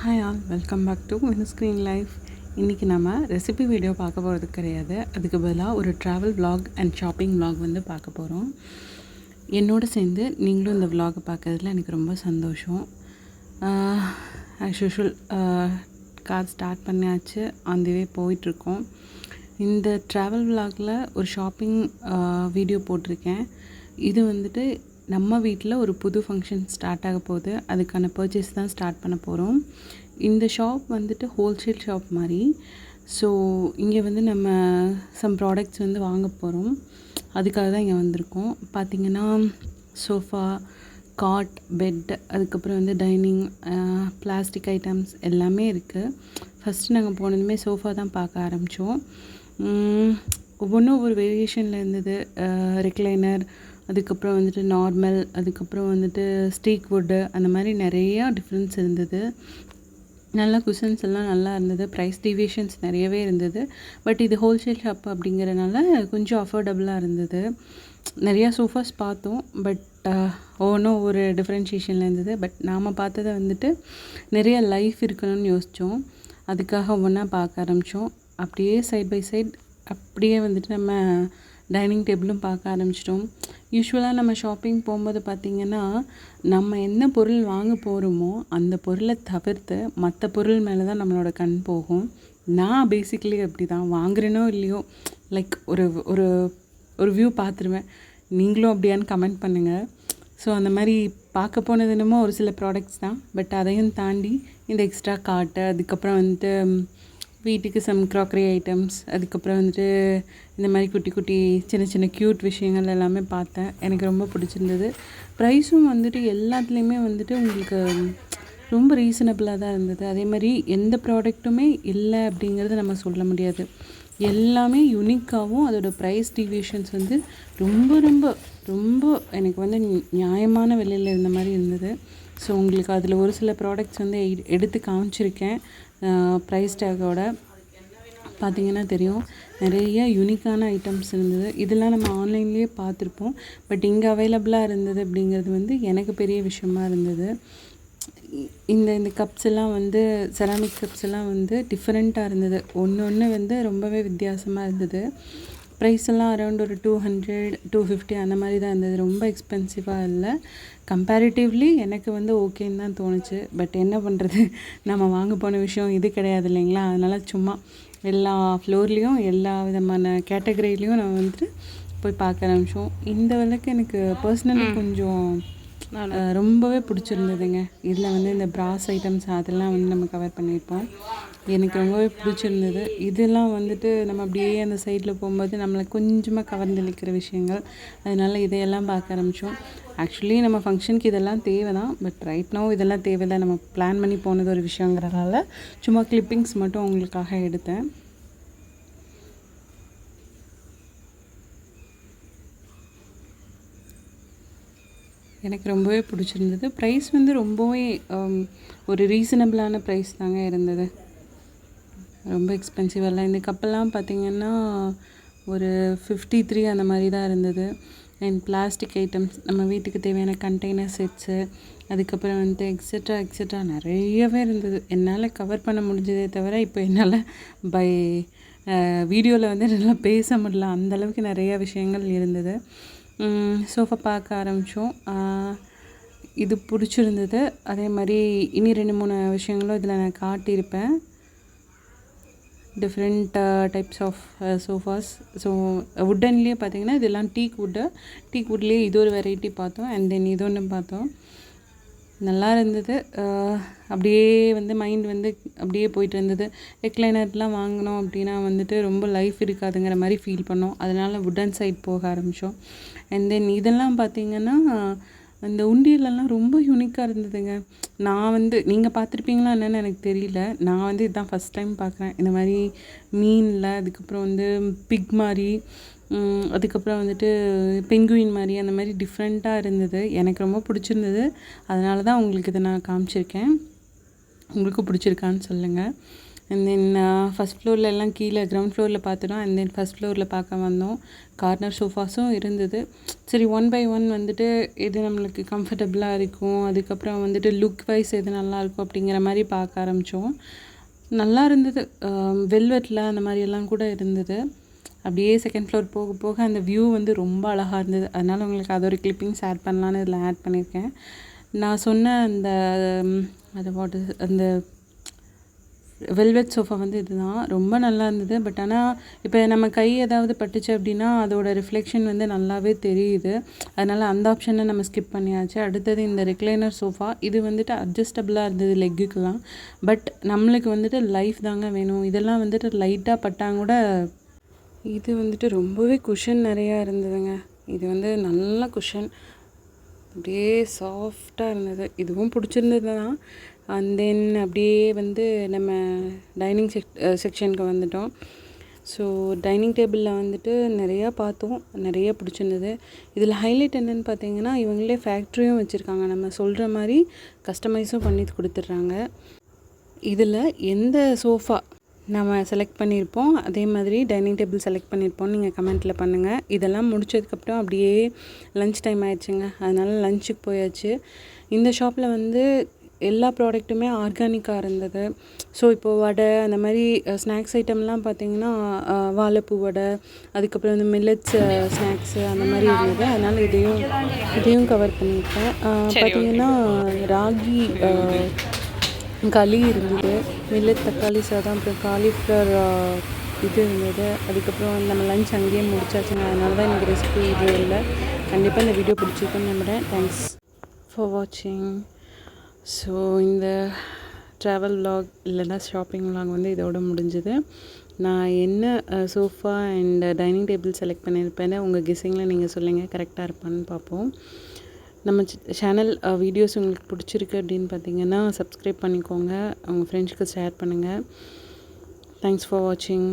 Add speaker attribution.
Speaker 1: Hi all, welcome back to screen life. இன்றைக்கி நம்ம recipe video பார்க்க போகிறது கிடையாது. அதுக்கு பதிலாக ஒரு travel vlog and shopping vlog வந்து பார்க்க போகிறோம். என்னோடு சேர்ந்து நீங்களும் இந்த vlog பார்க்கறதுல எனக்கு ரொம்ப சந்தோஷம். ஆஸ் யூஷுவல் கார் ஸ்டார்ட் பண்ணியாச்சு, ஆன் தி வே போயிட்டுருக்கோம். இந்த ட்ராவல் vlogல ஒரு ஷாப்பிங் வீடியோ போட்டிருக்கேன். இது வந்துட்டு நம்ம வீட்டில் ஒரு புது ஃபங்க்ஷன் ஸ்டார்ட் ஆக போகுது. அதுக்கான பர்ச்சேஸ் தான் ஸ்டார்ட் பண்ண போகிறோம். இந்த ஷாப் வந்துட்டு ஹோல்சேல் ஷாப் மாதிரி. ஸோ இங்கே வந்து நம்ம சம் ப்ராடக்ட்ஸ் வந்து வாங்க போகிறோம். அதுக்காக தான் இங்கே வந்திருக்கோம். பார்த்திங்கன்னா சோஃபா, காட், பெட், அதுக்கப்புறம் வந்து டைனிங், பிளாஸ்டிக் ஐட்டம்ஸ் எல்லாமே இருக்குது. ஃபஸ்ட்டு நாங்கள் போனதுமே சோஃபா தான் பார்க்க ஆரம்பித்தோம். ஒவ்வொன்றும் ஒவ்வொரு வேரியேஷனில் இருந்தது. ரெக்லைனர், அதுக்கப்புறம் வந்துட்டு நார்மல், அதுக்கப்புறம் வந்துட்டு ஸ்டீக் வுட்டு, அந்த மாதிரி நிறையா டிஃப்ரென்ஸ் இருந்தது. நல்லா குஷன்ஸ் எல்லாம் நல்லா இருந்தது. ப்ரைஸ் டீவியேஷன்ஸ் நிறையவே இருந்தது. பட் இது ஹோல்சேல் ஷாப் அப்படிங்கிறனால கொஞ்சம் அஃபோர்டபுளாக இருந்தது. நிறையா சோஃபாஸ் பார்த்தோம். பட் ஒவ்வொன்றும் ஒரு டிஃப்ரென்ஷியேஷனில் இருந்தது. பட் நாம் பார்த்ததை வந்துட்டு நிறைய லைஃப் இருக்கணும்னு யோசித்தோம். அதுக்காக ஒவ்வொன்றா பார்க்க ஆரம்பித்தோம். அப்படியே சைட் பை சைட் அப்படியே வந்துட்டு நம்ம டைனிங் டேபிளும் பார்க்க ஆரம்பிச்சிட்டோம். யூஸ்வலாக நம்ம ஷாப்பிங் போகும்போது பார்த்திங்கன்னா நம்ம என்ன பொருள் வாங்க போகிறோமோ அந்த பொருளை தவிர்த்து மற்ற பொருள் மேலே தான் நம்மளோட கண் போகும். நான் பேசிக்கலி அப்படி தான், வாங்குறேனோ இல்லையோ லைக் ஒரு ஒரு ஒரு வியூ பார்த்துருவேன். நீங்களும் அப்படியான்னு கமெண்ட் பண்ணுங்கள். ஸோ அந்த மாதிரி பார்க்க போனது என்னமோ ஒரு சில ப்ராடக்ட்ஸ் தான். பட் அதையும் தாண்டி இந்த எக்ஸ்ட்ரா காட்டு, அதுக்கப்புறம் வந்துட்டு வீட்டுக்கு சம் க்ராக்கரி ஐட்டம்ஸ், அதுக்கப்புறம் வந்துட்டு இந்த மாதிரி குட்டி குட்டி சின்ன சின்ன க்யூட் விஷயங்கள் எல்லாமே பார்த்தேன். எனக்கு ரொம்ப பிடிச்சிருந்தது. ப்ரைஸும் வந்துட்டு எல்லாத்துலேயுமே வந்துட்டு உங்களுக்கு ரொம்ப ரீசனபிளாக தான் இருந்தது. அதே மாதிரி எந்த ப்ராடக்ட்டுமே இல்லை அப்படிங்கிறது நம்ம சொல்ல முடியாது. எல்லாமே யூனிக்காகவும் அதோடய ப்ரைஸ் டீவியேஷன்ஸ் வந்து ரொம்ப ரொம்ப ரொம்ப எனக்கு வந்து நியாயமான விலையில் இருந்த மாதிரி இருந்தது. ஸோ உங்களுக்கு அதில் ஒரு சில ப்ராடக்ட்ஸ் வந்து எடுத்து காமிச்சிருக்கேன். ப்ரைஸ் டேக்கோட பார்த்திங்கன்னா தெரியும், நிறைய யூனிக்கான ஐட்டம்ஸ் இருந்தது. இதெல்லாம் நம்ம ஆன்லைன்லேயே பார்த்துருப்போம். பட் இங்கே அவைலபிளாக இருந்தது அப்படிங்கிறது வந்து எனக்கு பெரிய விஷயமா இருந்தது. இந்த கப்ஸ் எல்லாம் வந்து செராமிக் கப்ஸ் எல்லாம் வந்து டிஃப்ரெண்ட்டாக இருந்தது. ஒன்று வந்து ரொம்பவே வித்தியாசமாக இருந்தது. ப்ரைஸ் எல்லாம் அரௌண்ட் ஒரு 200, 250 அந்த மாதிரி தான் இருந்தது. ரொம்ப எக்ஸ்பென்சிவாக இல்லை. கம்பேரிட்டிவ்லி எனக்கு வந்து ஓகேன்னு தான் தோணுச்சு. பட் என்ன பண்ணுறது, நம்ம வாங்க போன விஷயம் இது கிடையாது இல்லைங்களா. அதனால் சும்மா எல்லா ஃப்ளோர்லேயும் எல்லா விதமான கேட்டகரியிலையும் நம்ம வந்துட்டு போய் பார்க்க ஆரம்பித்தோம். இந்த விலைக்கு எனக்கு பர்சனலி கொஞ்சம் ரொம்பவே பிடிச்சிருந்ததுங்க. இதில் வந்து இந்த ப்ராஸ் ஐட்டம்ஸ் அதெல்லாம் வந்து நம்ம கவர் பண்ணியிருப்போம். எனக்கு ரொம்பவே பிடிச்சிருந்தது. இதெல்லாம் வந்துட்டு நம்ம அப்படியே அந்த சைடில் போகும்போது நம்மளை கொஞ்சமாக கவர்ந்தளிக்கிற விஷயங்கள். அதனால் இதையெல்லாம் பார்க்க ஆரம்பித்தோம். ஆக்சுவலி நம்ம ஃபங்க்ஷனுக்கு இதெல்லாம் தேவை தான். பட் ரைட் நோ இதெல்லாம் தேவையில்லை. நம்ம பிளான் பண்ணி போனது ஒரு விஷயங்கிறனால சும்மா கிளிப்பிங்ஸ் மட்டும் உங்களுக்காக எடுத்தேன். எனக்கு ரொம்பவே பிடிச்சிருந்தது. ப்ரைஸ் வந்து ரொம்பவே ஒரு ரீசனபிளான ப்ரைஸ் தாங்க இருந்தது. ரொம்ப எக்ஸ்பென்சிவெல்லாம் இந்த கப்பெல்லாம் பார்த்திங்கன்னா ஒரு 53 அந்த மாதிரி தான் இருந்தது. அண்ட் பிளாஸ்டிக் ஐட்டம்ஸ், நம்ம வீட்டுக்கு தேவையான கண்டெய்னர் செட்ஸு, அதுக்கப்புறம் வந்து எக்ஸெட்ரா நிறையவே இருந்தது. என்னால் கவர் பண்ண முடிஞ்சதே தவிர இப்போ என்னால் வீடியோவில் வந்து நல்லா பேச முடியல. அந்தளவுக்கு நிறையா விஷயங்கள் இருந்தது. சோஃபா பார்க்க ஆரம்பித்தோம். இது பிடிச்சிருந்தது. அதே மாதிரி இனி 2-3 விஷயங்களும் இதில் நான் காட்டியிருப்பேன். Different types of sofas. So வுட்டன்லேயே பார்த்திங்கன்னா இதெல்லாம் டீக் வுட்லேயே இது ஒரு வெரைட்டி பார்த்தோம். அண்ட் தென் இது ஒன்று பார்த்தோம். நல்லா இருந்தது. அப்படியே வந்து மைண்ட் வந்து அப்படியே போயிட்டு இருந்தது. ரெக்லைனர்லாம் வாங்கினோம் அப்படின்னா வந்துட்டு ரொம்ப லைஃப் இருக்காதுங்கிற மாதிரி ஃபீல் பண்ணோம். அதனால் வுட்டன் சைட் போக ஆரம்பித்தோம். அண்ட் தென் இதெல்லாம் பார்த்திங்கன்னா அந்த உண்டியலெல்லாம் ரொம்ப யூனிக்காக இருந்ததுங்க. நான் வந்து நீங்கள் பார்த்துருப்பீங்களா என்னென்னு எனக்கு தெரியல. நான் வந்து இதுதான் ஃபஸ்ட் டைம் பார்க்குறேன். இந்த மாதிரி மீனில், அதுக்கப்புறம் வந்து பிக் மாதிரி, அதுக்கப்புறம் வந்துட்டு பெங்குயின் மாதிரி அந்த மாதிரி டிஃப்ரெண்ட்டாக இருந்தது. எனக்கு ரொம்ப பிடிச்சிருந்தது. அதனால தான் உங்களுக்கு இதை நான் காமிச்சிருக்கேன். உங்களுக்கு பிடிச்சிருக்கான்னு சொல்லுங்கள். அண்ட் தென் ஃபஸ்ட் ஃப்ளோரில் எல்லாம் கீழே கிரவுண்ட் ஃப்ளோரில் பார்த்துட்டோம். அண்ட் தென் ஃபஸ்ட் ஃப்ளோரில் பார்க்க வந்தோம். கார்னர் சோஃபாஸும் இருந்தது. சரி 1 பை 1 வந்துட்டு எது நம்மளுக்கு கம்ஃபர்டபுளாக இருக்கும், அதுக்கப்புறம் வந்துட்டு லுக் வைஸ் எது நல்லாயிருக்கும் அப்படிங்கிற மாதிரி பார்க்க ஆரம்பித்தோம். நல்லா இருந்தது. வெல்வெட்டில் அந்த மாதிரியெல்லாம் கூட இருந்தது. அப்படியே செகண்ட் ஃப்ளோர் போக போக அந்த வியூ வந்து ரொம்ப அழகாக இருந்தது. அதனால் உங்களுக்கு அது ஒரு கிளிப்பிங்ஸ் ஆட் பண்ணலான்னு இதில் ஆட் பண்ணியிருக்கேன். நான் சொன்ன அந்த அந்த வெல்வெட் சோஃபா வந்து இதுதான். ரொம்ப நல்லா இருந்தது. பட் ஆனால் இப்போ நம்ம கை ஏதாவது பட்டுச்சு அப்படின்னா அதோட ரிஃப்ளெக்ஷன் வந்து நல்லாவே தெரியுது. அதனால் அந்த ஆப்ஷனை நம்ம ஸ்கிப் பண்ணியாச்சு. அடுத்தது இந்த ரெக்லைனர் சோஃபா. இது வந்துட்டு அட்ஜஸ்டபுளாக இருந்தது லெக்குக்கெலாம். பட் நம்மளுக்கு வந்துட்டு லைஃப் தாங்க வேணும். இதெல்லாம் வந்துட்டு லைட்டாக பட்டாங்க கூட. இது வந்துட்டு ரொம்பவே குஷன் நிறையா இருந்ததுங்க. இது வந்து நல்ல குஷன், அப்படியே சாஃப்டாக இருந்தது. இதுவும் பிடிச்சிருந்தது தான். அண்ட் தென் அப்படியே வந்து நம்ம டைனிங் செக்ஷனுக்கு வந்துட்டோம். ஸோ டைனிங் டேபிளில் வந்துட்டு நிறையா பார்த்தோம், நிறைய பிடிச்சிருந்தது. இதில் ஹைலைட் என்னென்னு பார்த்தீங்கன்னா இவங்களே ஃபேக்ட்ரியும் வச்சுருக்காங்க. நம்ம சொல்கிற மாதிரி கஸ்டமைஸும் பண்ணி கொடுத்துட்றாங்க. இதில் எந்த சோஃபா நம்ம செலக்ட் பண்ணியிருப்போம் அதே மாதிரி டைனிங் டேபிள் செலக்ட் பண்ணியிருப்போம் நீங்கள் கமெண்ட்டில் பண்ணுங்கள். இதெல்லாம் முடிச்சதுக்கப்புறம் அப்படியே லன்ச் டைம் ஆயிடுச்சுங்க. அதனால் லஞ்சுக்கு போயாச்சு. இந்த ஷாப்பில் வந்து எல்லா ப்ராடக்ட்டுமே ஆர்கானிக்காக இருந்தது. ஸோ இப்போது வடை அந்த மாதிரி ஸ்நாக்ஸ் ஐட்டம்லாம் பார்த்திங்கன்னா வாழைப்பூ வடை, அதுக்கப்புறம் வந்து மில்லட்ஸ் ஸ்நாக்ஸு அந்த மாதிரி இருந்தது. அதனால் இதையும் கவர் பண்ணியிருக்கேன். பார்த்திங்கன்னா ராகி களி இருந்தது, மில்லட் தக்காளி சாதம், அப்புறம் காலிஃப்ளவர் இது இருந்தது. அதுக்கப்புறம் நம்ம லஞ்ச் அங்கேயே முடிச்சாச்சுங்க. அதனால தான் எனக்கு ரெசிபி இது இல்லை. கண்டிப்பாக இந்த வீடியோ பிடிச்சிருக்குன்னு நம்புகிறேன். தேங்க்ஸ் ஃபார் வாட்சிங். ஸோ இந்த ட்ராவல் விலாக் இல்லைன்னா ஷாப்பிங் விலாக் வந்து இதோட முடிஞ்சுது. நான் என்ன sofa and dining table select பண்ணியிருப்பேன்னு உங்கள் கெஸ்ஸிங்கில் நீங்கள் சொல்லுங்கள், கரெக்டாக இருப்பான்னு பார்ப்போம். நம்ம சேனல் வீடியோஸ் உங்களுக்கு பிடிச்சிருக்கு அப்படின்னு பார்த்தீங்கன்னா சப்ஸ்கிரைப் பண்ணிக்கோங்க, உங்கள் ஃப்ரெண்ட்ஸ்க்கு ஷேர் பண்ணுங்கள். தேங்க்ஸ் ஃபார் வாட்சிங்.